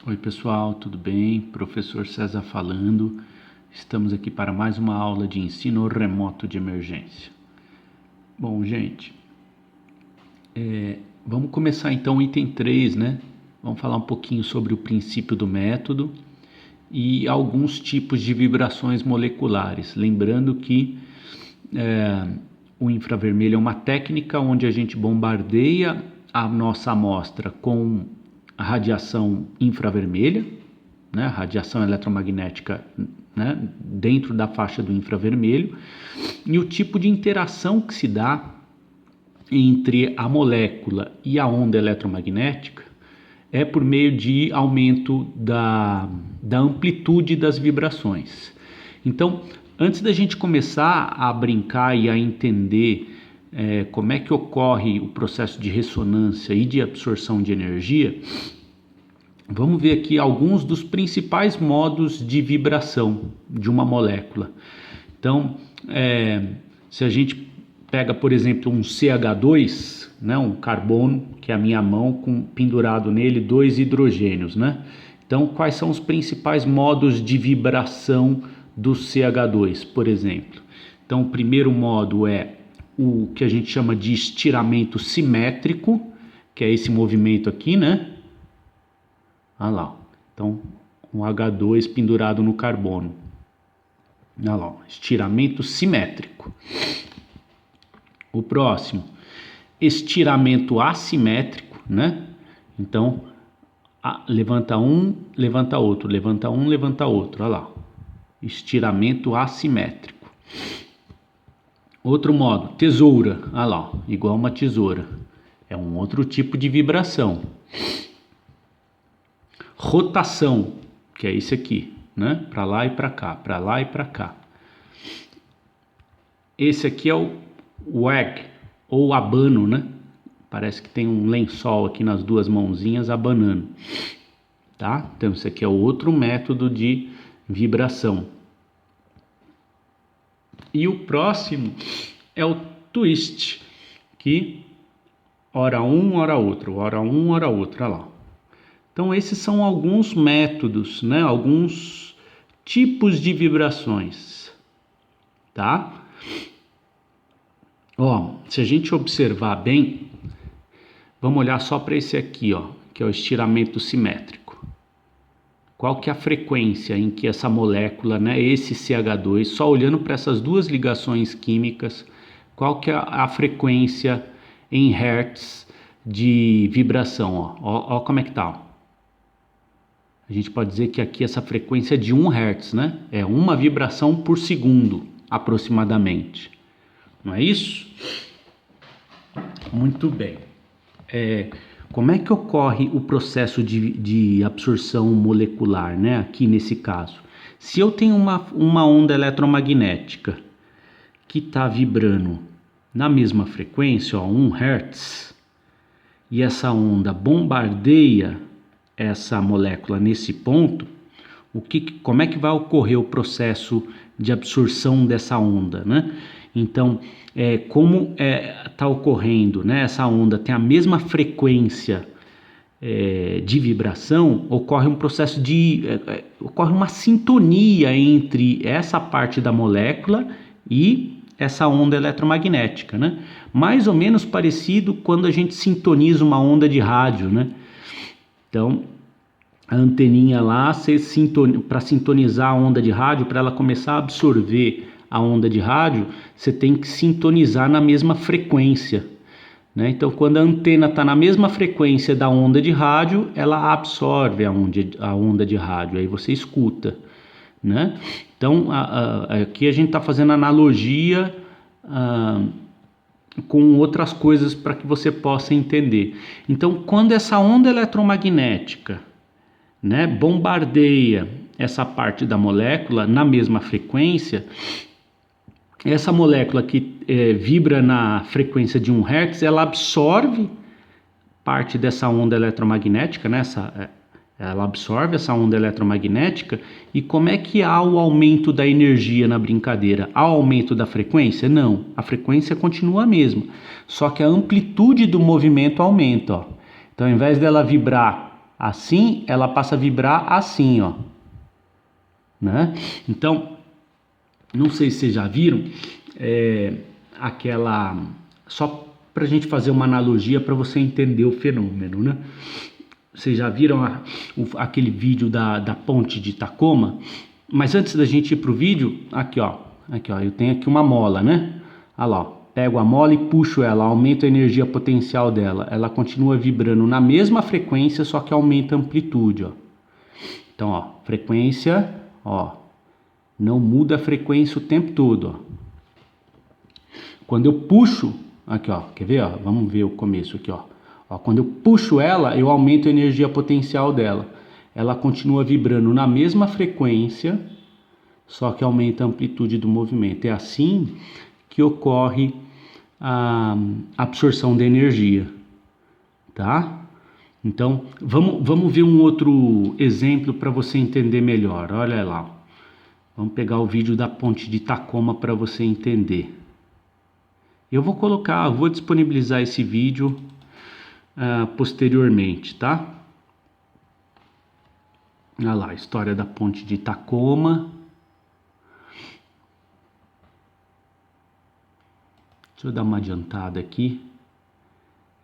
Oi pessoal, tudo bem? Professor César falando. Estamos aqui para mais uma aula de ensino remoto de emergência. Bom, gente, vamos começar então o item 3, né? Vamos falar um pouquinho sobre o princípio do método e alguns tipos de vibrações moleculares. Lembrando que o infravermelho é uma técnica onde a gente bombardeia a nossa amostra com a radiação infravermelha, né, a radiação eletromagnética, né, dentro da faixa do infravermelho, e o tipo de interação que se dá entre a molécula e a onda eletromagnética é por meio de aumento da amplitude das vibrações. Então, antes da gente começar a brincar e a entender como é que ocorre o processo de ressonância e de absorção de energia, vamos ver aqui alguns dos principais modos de vibração de uma molécula. Então, se a gente pega, por exemplo, um CH2, né, um carbono, que é a minha mão, pendurado nele 2 hidrogênios, né? Então, quais são os principais modos de vibração do CH2, por exemplo? Então, o primeiro modo é o que a gente chama de estiramento simétrico, que é esse movimento aqui, né? Olha lá, então um H2 pendurado no carbono. Olha lá, estiramento simétrico. O próximo, estiramento assimétrico, né? Então, levanta um, levanta outro, levanta um, levanta outro, olha lá. Estiramento assimétrico. Outro modo, tesoura, olha lá, igual uma tesoura. É um outro tipo de vibração. Rotação, que é esse aqui, né? Para lá e para cá, para lá e para cá. Esse aqui é o wag, ou abano, né? Parece que tem um lençol aqui nas duas mãozinhas abanando, tá? Então esse aqui é outro método de vibração. E o próximo é o twist, que hora um, hora outro, hora um, hora outro, olha lá. Então esses são alguns métodos, né? Alguns tipos de vibrações, tá? Ó, se a gente observar bem, vamos olhar só para esse aqui, ó, que é o estiramento simétrico. Qual que é a frequência em que essa molécula, né, esse CH2, só olhando para essas duas ligações químicas, qual que é a frequência em hertz de vibração, ó como é que tá, ó. A gente pode dizer que aqui essa frequência é de 1 Hz, né? É uma vibração por segundo, aproximadamente. Não é isso? Muito bem. Como é que ocorre o processo de absorção molecular, né? Aqui nesse caso. Se eu tenho uma onda eletromagnética que está vibrando na mesma frequência, ó, 1 Hz, e essa onda bombardeia essa molécula nesse ponto, como é que vai ocorrer o processo de absorção dessa onda, né? Então, como está ocorrendo, né? Essa onda tem a mesma frequência de vibração, ocorre um processo ocorre uma sintonia entre essa parte da molécula e essa onda eletromagnética, né? Mais ou menos parecido quando a gente sintoniza uma onda de rádio, né? Então, a anteninha lá, para sintonizar a onda de rádio, para ela começar a absorver a onda de rádio, você tem que sintonizar na mesma frequência, né? Então, quando a antena está na mesma frequência da onda de rádio, ela absorve a onda de rádio, aí você escuta, né? Então, aqui a gente está fazendo analogia com outras coisas para que você possa entender. Então, quando essa onda eletromagnética, né, bombardeia essa parte da molécula na mesma frequência, essa molécula que vibra na frequência de 1 Hz, ela absorve parte dessa onda eletromagnética, né, ela absorve essa onda eletromagnética. E como é que há o aumento da energia na brincadeira? Há o aumento da frequência? Não, a frequência continua a mesma, só que a amplitude do movimento aumenta, ó. Então, ao invés dela vibrar assim, ela passa a vibrar assim, ó, né? Então, não sei se vocês já viram, aquela... Só para a gente fazer uma analogia para você entender o fenômeno, né? Vocês já viram aquele vídeo da ponte de Tacoma? Mas antes da gente ir pro vídeo, aqui ó, eu tenho aqui uma mola, né? Olha lá, ó, pego a mola e puxo ela, aumento a energia potencial dela. Ela continua vibrando na mesma frequência, só que aumenta a amplitude, ó. Então, ó, frequência, ó, não muda a frequência o tempo todo, ó. Quando eu puxo, aqui ó, quer ver, ó? Vamos ver o começo aqui, ó. Ó, quando eu puxo ela, eu aumento a energia potencial dela. Ela continua vibrando na mesma frequência, só que aumenta a amplitude do movimento. É assim que ocorre a absorção de energia, tá? Então, vamos ver um outro exemplo para você entender melhor. Olha lá. Vamos pegar o vídeo da ponte de Tacoma para você entender. Eu vou disponibilizar esse vídeo posteriormente, tá? Olha lá, a história da ponte de Tacoma. Deixa eu dar uma adiantada aqui.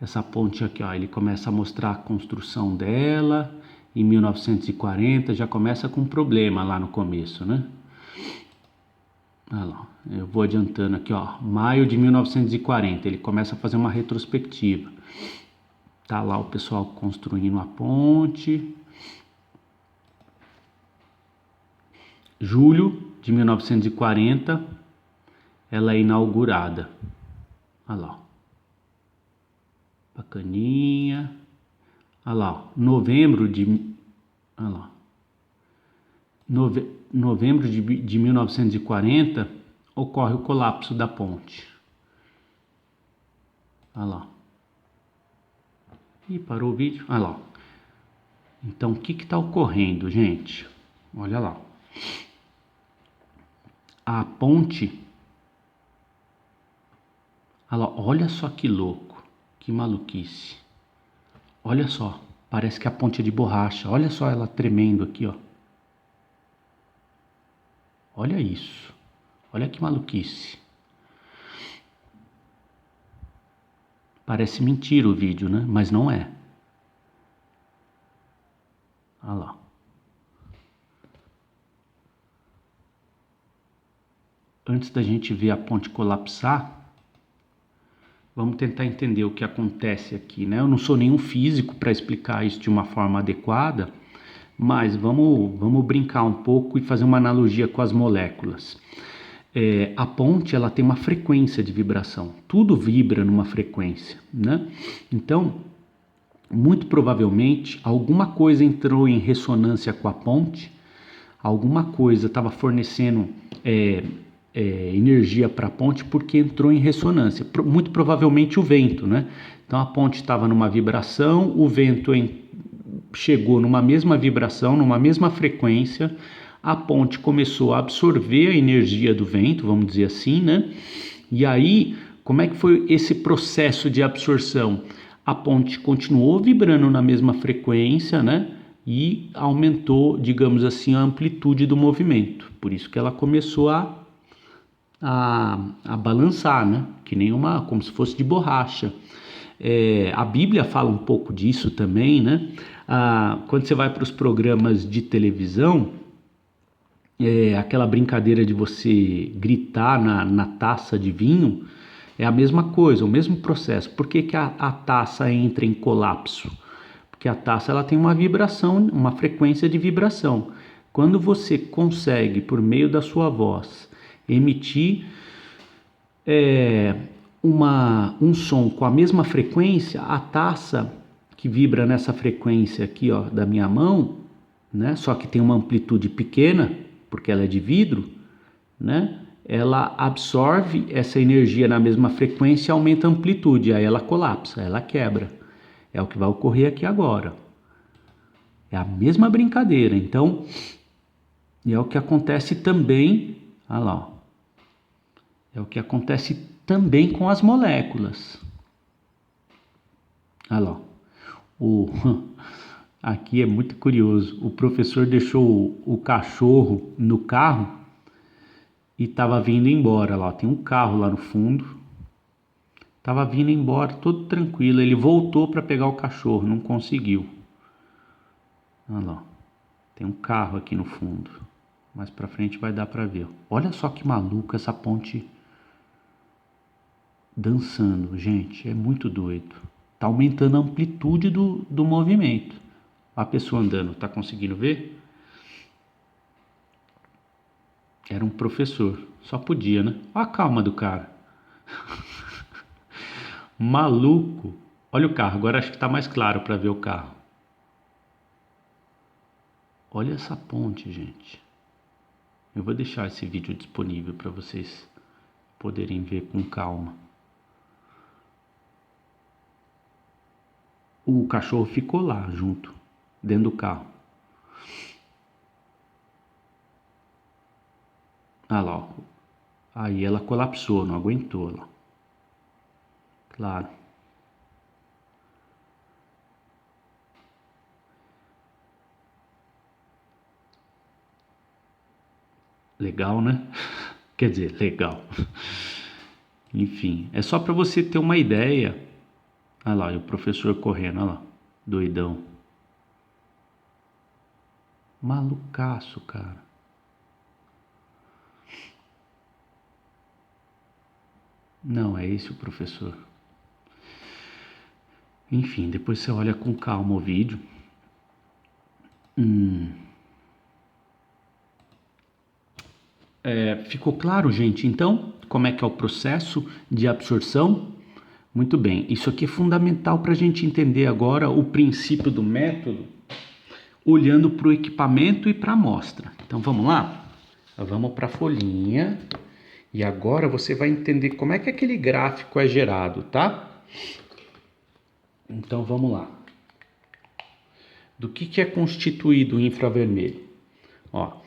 Essa ponte aqui, ó, ele começa a mostrar a construção dela em 1940, já começa com um problema lá no começo, né? Olha lá, eu vou adiantando aqui, ó, maio de 1940, ele começa a fazer uma retrospectiva. Tá lá o pessoal construindo a ponte. Julho de 1940, ela é inaugurada. Olha lá, bacaninha. Olha lá, novembro de... Olha lá. Novembro de 1940, ocorre o colapso da ponte. Olha lá. Ih, parou o vídeo. Olha lá. Então, o que está ocorrendo, gente? Olha lá. A ponte... Olha lá, olha só que louco. Que maluquice. Olha só. Parece que a ponte é de borracha. Olha só ela tremendo aqui, ó. Olha isso. Olha que maluquice. Parece mentira o vídeo, né? Mas não é. Olha lá. Antes da gente ver a ponte colapsar, vamos tentar entender o que acontece aqui, né? Eu não sou nenhum físico para explicar isso de uma forma adequada, mas vamos brincar um pouco e fazer uma analogia com as moléculas. A ponte, ela tem uma frequência de vibração. Tudo vibra numa frequência, né? Então, muito provavelmente, alguma coisa entrou em ressonância com a ponte, alguma coisa estava fornecendo energia para a ponte porque entrou em ressonância. Muito provavelmente o vento, né? Então, a ponte estava numa vibração, o vento chegou numa mesma vibração, numa mesma frequência, a ponte começou a absorver a energia do vento, vamos dizer assim, né? E aí, como é que foi esse processo de absorção? A ponte continuou vibrando na mesma frequência, né? E aumentou, digamos assim, a amplitude do movimento. Por isso que ela começou a balançar, né? Que nem como se fosse de borracha. A Bíblia fala um pouco disso também, né? Quando você vai para os programas de televisão, aquela brincadeira de você gritar na taça de vinho, é a mesma coisa, o mesmo processo. Por que a taça entra em colapso? Porque a taça ela tem uma vibração, uma frequência de vibração. Quando você consegue, por meio da sua voz, emitir um som com a mesma frequência, a taça que vibra nessa frequência aqui, ó, da minha mão, né? Só que tem uma amplitude pequena, porque ela é de vidro, né? Ela absorve essa energia na mesma frequência e aumenta a amplitude, aí ela colapsa, ela quebra. É o que vai ocorrer aqui agora. É a mesma brincadeira, então, é o que acontece também, olha lá, ó. É o que acontece também com as moléculas. Olha lá, Aqui é muito curioso. O professor deixou o cachorro no carro e estava vindo embora lá. Tem um carro lá no fundo. Estava vindo embora, todo tranquilo. Ele voltou para pegar o cachorro, não conseguiu. Olha lá. Tem um carro aqui no fundo. Mais para frente vai dar para ver. Olha só que maluco essa ponte dançando, gente. É muito doido. Tá aumentando a amplitude do movimento. A pessoa andando, tá conseguindo ver? Era um professor. Só podia, né? Olha a calma do cara. Maluco. Olha o carro. Agora acho que tá mais claro para ver o carro. Olha essa ponte, gente. Eu vou deixar esse vídeo disponível para vocês poderem ver com calma. O cachorro ficou lá junto, dentro do carro. Ah lá, ó. Aí ela colapsou, não aguentou lá. Claro. Legal, né? Quer dizer, legal. Enfim, é só para você ter uma ideia. Olha lá, e o professor correndo, olha lá, doidão. Malucaço, cara. Não, é esse o professor. Enfim, depois você olha com calma o vídeo. Ficou claro, gente? Então, como é que é o processo de absorção? Muito bem, isso aqui é fundamental para a gente entender agora o princípio do método, olhando para o equipamento e para a amostra. Então vamos lá? Vamos para a folhinha e agora você vai entender como é que aquele gráfico é gerado, tá? Então vamos lá. Do que é constituído o infravermelho? Ó,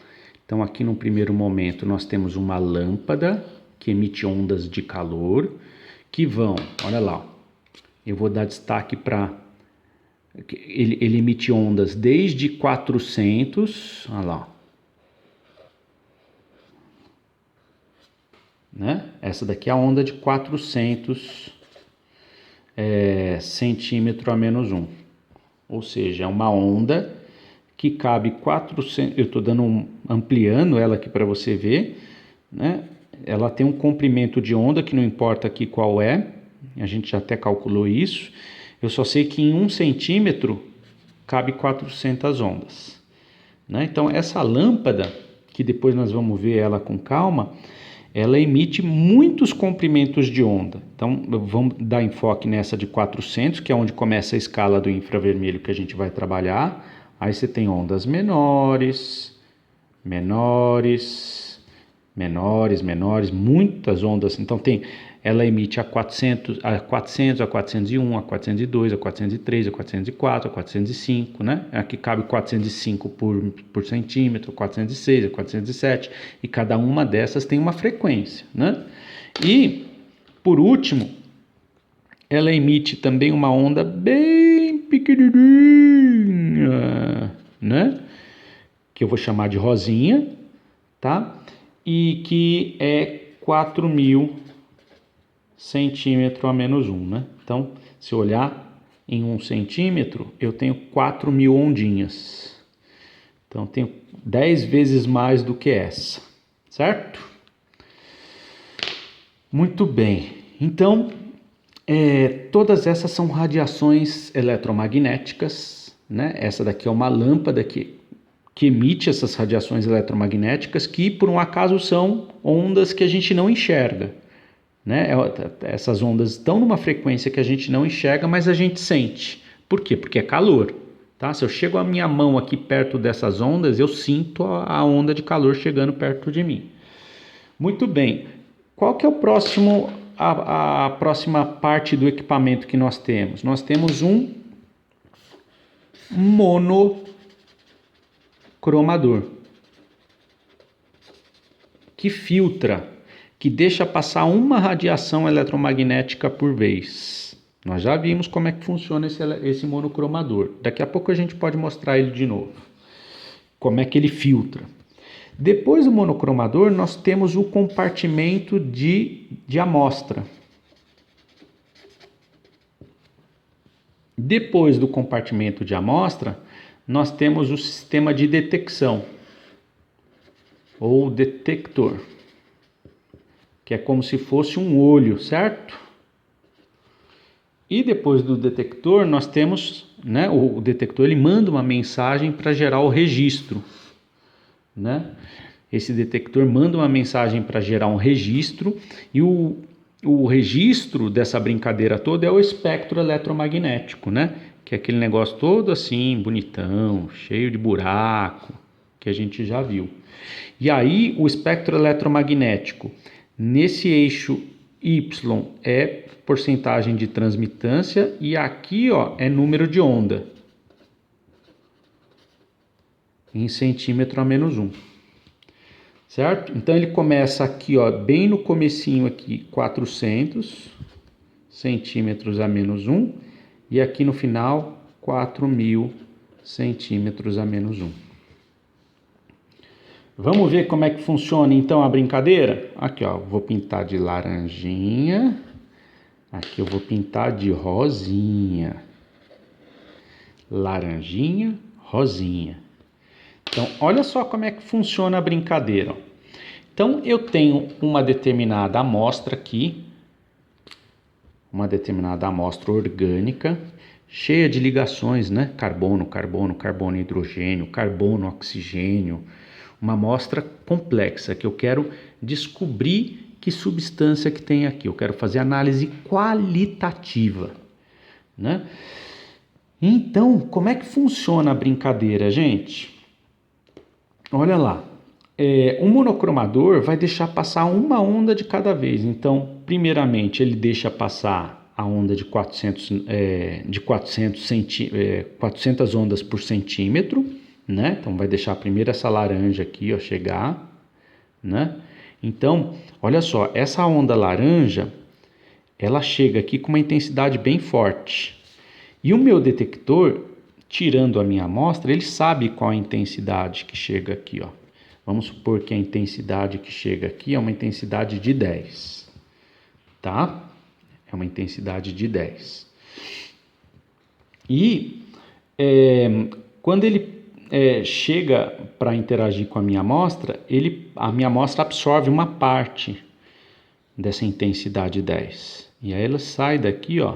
então aqui no primeiro momento nós temos uma lâmpada que emite ondas de calor que vão, olha lá, eu vou dar destaque para ele emite ondas desde 400, olha lá, né? Essa daqui é a onda de 400 centímetro a menos 1, ou seja, é uma onda que cabe 400, eu estou ampliando ela aqui para você ver, né? Ela tem um comprimento de onda que não importa aqui qual é, a gente já até calculou isso, eu só sei que em 1 centímetro cabe 400 ondas, né? Então essa lâmpada, que depois nós vamos ver ela com calma, ela emite muitos comprimentos de onda. Então vamos dar enfoque nessa de 400, que é onde começa a escala do infravermelho que a gente vai trabalhar. Aí você tem ondas menores, muitas ondas. Então ela emite a 400, a 401, a 402, a 403, a 404, a 405, né? Aqui cabe 405 por centímetro, 406, a 407, e cada uma dessas tem uma frequência, né? E, por último, ela emite também uma onda bem pequenininha, né? Que eu vou chamar de rosinha, tá? E que é 4.000 centímetro a menos 1, né? Então, se eu olhar em 1 centímetro, eu tenho 4.000 ondinhas. Então, eu tenho 10 vezes mais do que essa, certo? Muito bem. Então, todas essas são radiações eletromagnéticas, né? Essa daqui é uma lâmpada que emite essas radiações eletromagnéticas que, por um acaso, são ondas que a gente não enxerga, né? Essas ondas estão numa frequência que a gente não enxerga, mas a gente sente. Por quê? Porque é calor, tá? Se eu chego a minha mão aqui perto dessas ondas, eu sinto a onda de calor chegando perto de mim. Muito bem. Qual que é a próxima parte do equipamento que nós temos? Nós temos um monocromador que filtra, que deixa passar uma radiação eletromagnética por vez, Nós já vimos como é que funciona esse monocromador. Daqui a pouco a gente pode mostrar ele de novo. Como é que ele filtra. Depois do monocromador, nós temos o compartimento de amostra. Depois do compartimento de amostra, nós temos o sistema de detecção, ou detector, que é como se fosse um olho, certo? E depois do detector, nós temos, né, o detector ele manda uma mensagem para gerar o registro, né? Esse detector manda uma mensagem para gerar um registro, e o registro dessa brincadeira toda é o espectro eletromagnético, né? Que é aquele negócio todo assim, bonitão, cheio de buraco, que a gente já viu. E aí, o espectro eletromagnético, nesse eixo Y é porcentagem de transmitância, e aqui, ó, é número de onda em centímetro a menos 1. Certo? Então ele começa aqui, ó, bem no comecinho aqui, 400 centímetros a menos 1, e aqui no final 4.000 centímetros a menos 1. Vamos ver como é que funciona então a brincadeira? Aqui, ó, vou pintar de laranjinha. Aqui eu vou pintar de rosinha. Laranjinha, rosinha. Então, olha só como é que funciona a brincadeira. Então, eu tenho uma determinada amostra aqui, uma determinada amostra orgânica, cheia de ligações, né? Carbono, carbono, carbono, hidrogênio, carbono, oxigênio. Uma amostra complexa que eu quero descobrir que substância que tem aqui. Eu quero fazer análise qualitativa, né? Então, como é que funciona a brincadeira, gente? Olha lá. Um monocromador vai deixar passar uma onda de cada vez. Então, primeiramente, ele deixa passar a onda de 400 ondas por centímetro, né? Então, vai deixar primeiro essa laranja aqui, ó, chegar, né? Então, olha só, essa onda laranja, ela chega aqui com uma intensidade bem forte. E o meu detector, tirando a minha amostra, ele sabe qual a intensidade que chega aqui, ó. Vamos supor que a intensidade que chega aqui é uma intensidade de 10, tá? É uma intensidade de 10. E quando ele chega para interagir com a minha amostra, a minha amostra absorve uma parte dessa intensidade 10. E aí ela sai daqui, ó,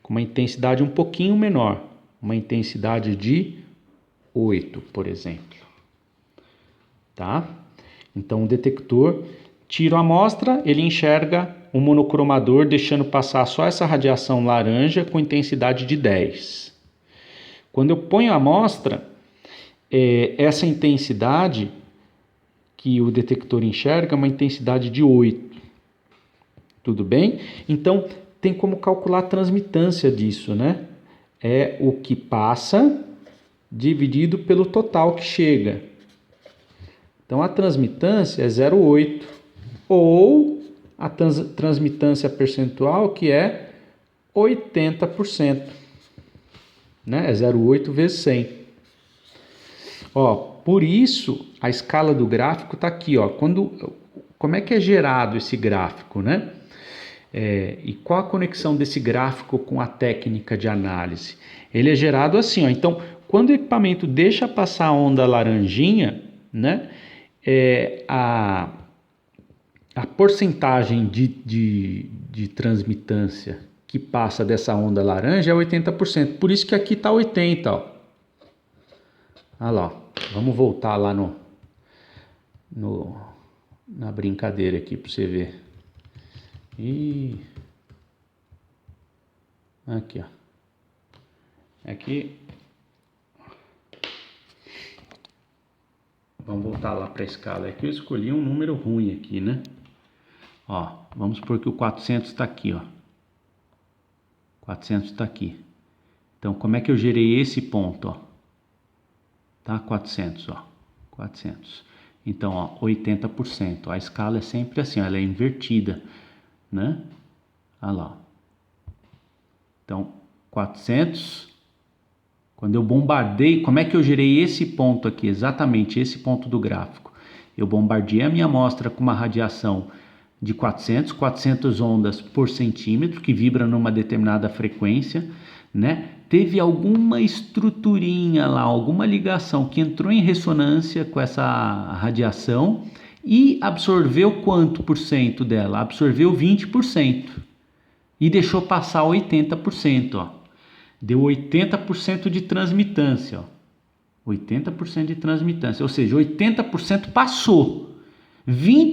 com uma intensidade um pouquinho menor, uma intensidade de 8, por exemplo. Tá? Então o detector tira a amostra, ele enxerga o monocromador deixando passar só essa radiação laranja com intensidade de 10. Quando eu ponho a amostra, essa intensidade que o detector enxerga é uma intensidade de 8. Tudo bem? Então tem como calcular a transmitância disso, né? É o que passa dividido pelo total que chega. Então, a transmitância é 0,8, ou a transmitância percentual, que é 80%. Né? É 0,8 vezes 100. Ó, por isso, a escala do gráfico está aqui. Ó. Como é que é gerado esse gráfico? Né? E qual a conexão desse gráfico com a técnica de análise? Ele é gerado assim. Ó. Então, quando o equipamento deixa passar a onda laranjinha, né? A porcentagem de transmitância que passa dessa onda laranja é 80%. Por isso que aqui está 80%. Ó. Olha lá. Vamos voltar lá na brincadeira aqui para você ver. Aqui, ó. Aqui. Vamos voltar lá para a escala. Aqui eu escolhi um número ruim aqui, né? Ó, vamos supor que o 400 está aqui, ó. 400 está aqui. Então, como é que eu gerei esse ponto, ó? Tá? 400, ó. 400. Então, ó, 80%. A escala é sempre assim, ó, ela é invertida, né? Olha lá. Então, 400, quando eu bombardei, como é que eu gerei esse ponto aqui? Exatamente esse ponto do gráfico. Eu bombardeei a minha amostra com uma radiação de 400 ondas por centímetro, que vibra numa determinada frequência, né? Teve alguma estruturinha lá, alguma ligação que entrou em ressonância com essa radiação e absorveu quanto por cento dela? Absorveu 20% e deixou passar 80%, ó. Deu 80% de transmitância, ó. 80% de transmitância, ou seja, 80% passou.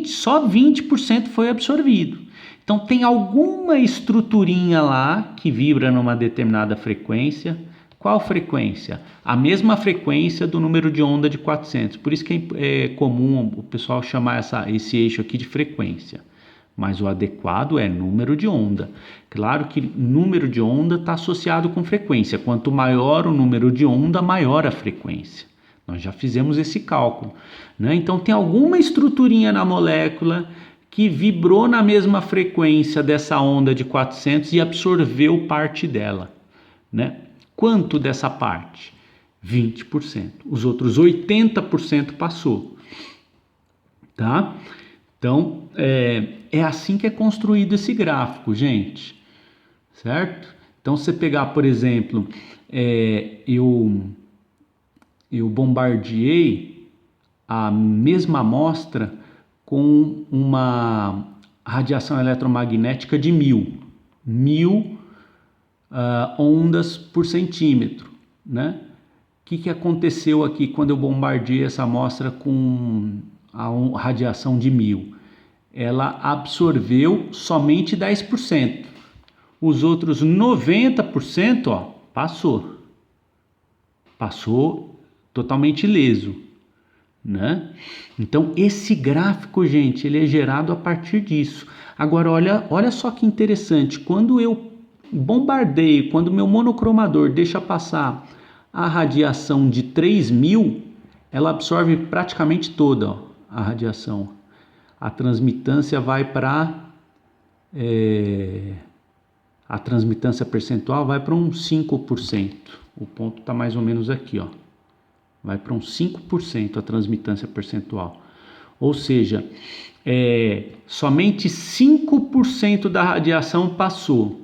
Só 20% foi absorvido. Então tem alguma estruturinha lá que vibra numa determinada frequência. Qual frequência? A mesma frequência do número de onda de 400. Por isso que é comum o pessoal chamar esse eixo aqui de frequência. Mas o adequado é número de onda. Claro que número de onda está associado com frequência. Quanto maior o número de onda, maior a frequência. Nós já fizemos esse cálculo, né? Então tem alguma estruturinha na molécula que vibrou na mesma frequência dessa onda de 400 e absorveu parte dela, né? Quanto dessa parte? 20%. Os outros 80% passou, tá? Então é assim que é construído esse gráfico, gente, certo? Então se você pegar, por exemplo, eu bombardeei a mesma amostra com uma radiação eletromagnética de 1000 ondas por centímetro, né? O que aconteceu aqui quando eu bombardeei essa amostra com a radiação de 1000? Ela absorveu somente 10%. Os outros 90%, ó, passou totalmente ileso, né? Então esse gráfico, gente, ele é gerado a partir disso. Agora olha só que interessante, quando eu bombardeio, quando meu monocromador deixa passar a radiação de 3000, ela absorve praticamente toda, ó, a radiação. A transmitância vai para a transmitância percentual vai para uns 5%. O ponto está mais ou menos aqui, ó. Vai para uns 5% a transmitância percentual. Ou seja, somente 5% da radiação passou.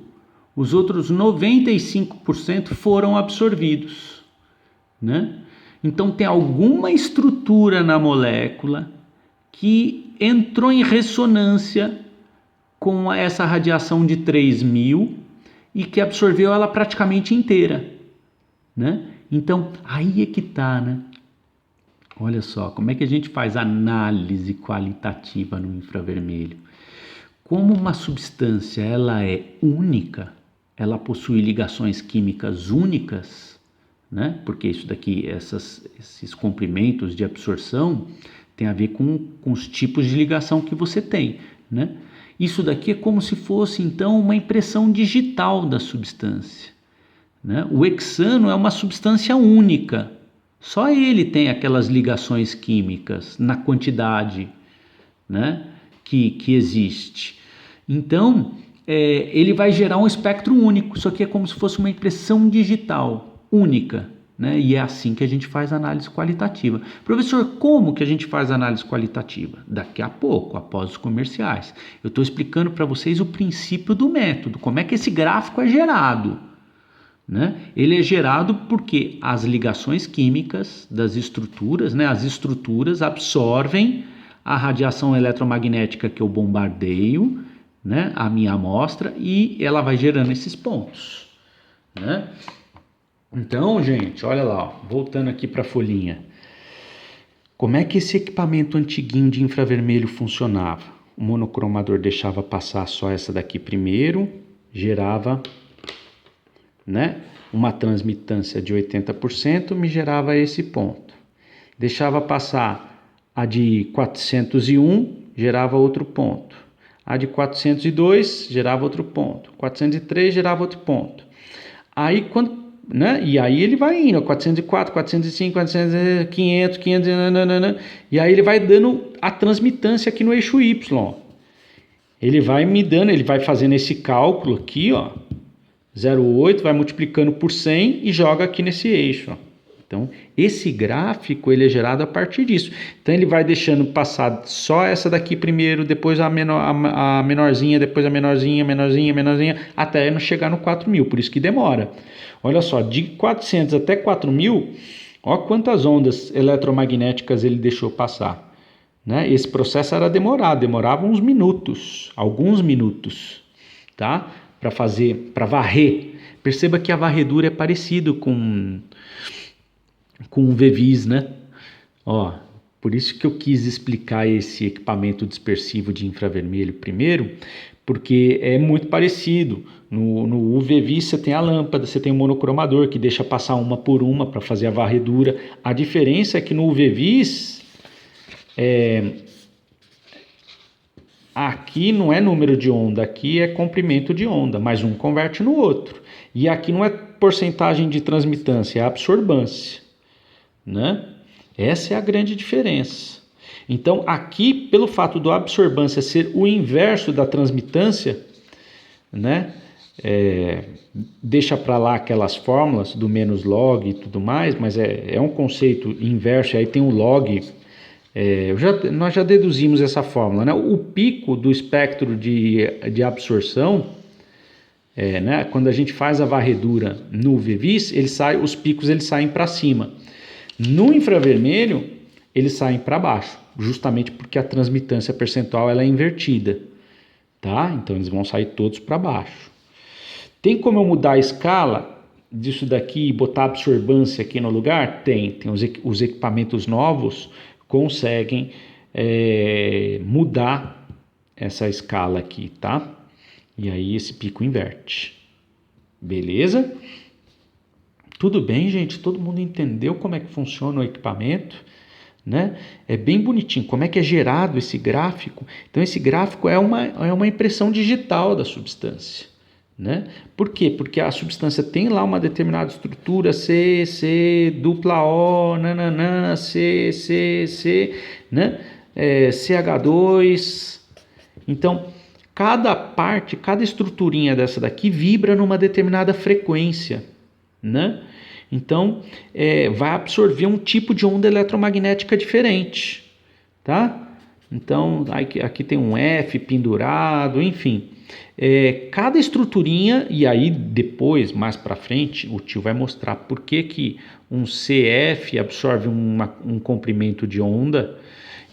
Os outros 95% foram absorvidos, né? Então tem alguma estrutura na molécula que entrou em ressonância com essa radiação de 3000 e que absorveu ela praticamente inteira, né? Então, aí é que tá, né? Olha só, como é que a gente faz análise qualitativa no infravermelho? Como uma substância ela é única, ela possui ligações químicas únicas, né? Porque isso daqui, esses comprimentos de absorção tem a ver com os tipos de ligação que você tem, né? Isso daqui é como se fosse, então, uma impressão digital da substância, né? O hexano é uma substância única, só ele tem aquelas ligações químicas na quantidade, né, que existe. Então, ele vai gerar um espectro único, isso aqui é como se fosse uma impressão digital única, né? E é assim que a gente faz análise qualitativa. Professor, como que a gente faz análise qualitativa? Daqui a pouco, após os comerciais. Eu estou explicando para vocês o princípio do método, como é que esse gráfico é gerado, né? Ele é gerado porque as ligações químicas das estruturas, né, as estruturas absorvem a radiação eletromagnética que eu bombardeio, né, a minha amostra, e ela vai gerando esses pontos, né? Então, gente, olha lá, ó, voltando aqui para a folhinha. Como é que esse equipamento antiguinho de infravermelho funcionava? O monocromador deixava passar só essa daqui primeiro, gerava, né, uma transmitância de 80%, me gerava esse ponto. Deixava passar a de 401, gerava outro ponto. A de 402 gerava outro ponto. 403 gerava outro ponto. Aí quando, né? E aí ele vai indo, 404, 405, 400, 500, 500, nananana, e aí ele vai dando a transmitância aqui no eixo Y. Ele vai me dando, ele vai fazendo esse cálculo aqui, ó, 0,8, vai multiplicando por 100 e joga aqui nesse eixo, ó. Então, esse gráfico ele é gerado a partir disso. Então, ele vai deixando passar só essa daqui primeiro, depois a menorzinha, depois a menorzinha, até não chegar no 4.000, por isso que demora. Olha só, de 400 até 4.000, ó quantas ondas eletromagnéticas ele deixou passar, né? Esse processo era demorado, demorava uns minutos, alguns minutos, tá? Para varrer. Perceba que a varredura é parecido com o VEVIS, né? Ó, por isso que eu quis explicar esse equipamento dispersivo de infravermelho primeiro, porque é muito parecido. No UV-Vis você tem a lâmpada, você tem o monocromador que deixa passar uma por uma para fazer a varredura. A diferença é que no UV-Vis aqui não é número de onda, aqui é comprimento de onda, mas um converte no outro. E aqui não é porcentagem de transmitância, é absorbância, né? Essa é a grande diferença. Então, aqui, pelo fato da absorbância ser o inverso da transmitância, né? Deixa para lá aquelas fórmulas do menos log e tudo mais, mas é um conceito inverso, aí tem o log. Nós já deduzimos essa fórmula, né? O pico do espectro de absorção, né? Quando a gente faz a varredura no VEVIS, os picos eles saem para cima. No infravermelho, eles saem para baixo, justamente porque a transmitância percentual ela é invertida, tá? Então eles vão sair todos para baixo. Tem como eu mudar a escala disso daqui e botar a absorbância aqui no lugar? Tem os equipamentos novos conseguem mudar essa escala aqui, tá? E aí esse pico inverte. Beleza? Tudo bem, gente? Todo mundo entendeu como é que funciona o equipamento, né? É bem bonitinho. Como é que é gerado esse gráfico? Então, esse gráfico é uma impressão digital da substância, né? Por quê? Porque a substância tem lá uma determinada estrutura, C, dupla O, nananã, C, né? CH2. Então, cada parte, cada estruturinha dessa daqui vibra numa determinada frequência, né? Então, vai absorver um tipo de onda eletromagnética diferente, tá? Então, aqui tem um F pendurado, enfim. Cada estruturinha, e aí depois, mais para frente, o tio vai mostrar por que um CF absorve um comprimento de onda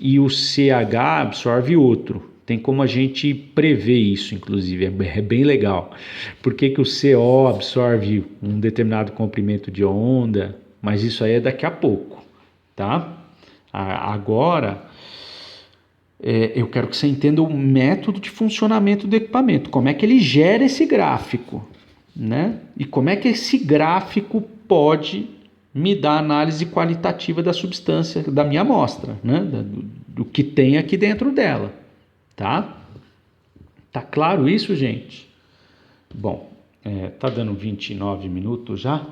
e o CH absorve outro. Tem como a gente prever isso, inclusive, é bem legal. Por que o CO absorve um determinado comprimento de onda? Mas isso aí é daqui a pouco, tá? Agora, eu quero que você entenda o método de funcionamento do equipamento, como é que ele gera esse gráfico, né? E como é que esse gráfico pode me dar análise qualitativa da substância, da minha amostra, né? Do que tem aqui dentro dela. Tá? Tá claro isso, gente? Bom, tá dando 29 minutos já.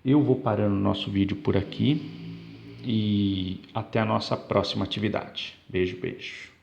Eu vou parando o nosso vídeo por aqui e até a nossa próxima atividade. Beijo, beijo.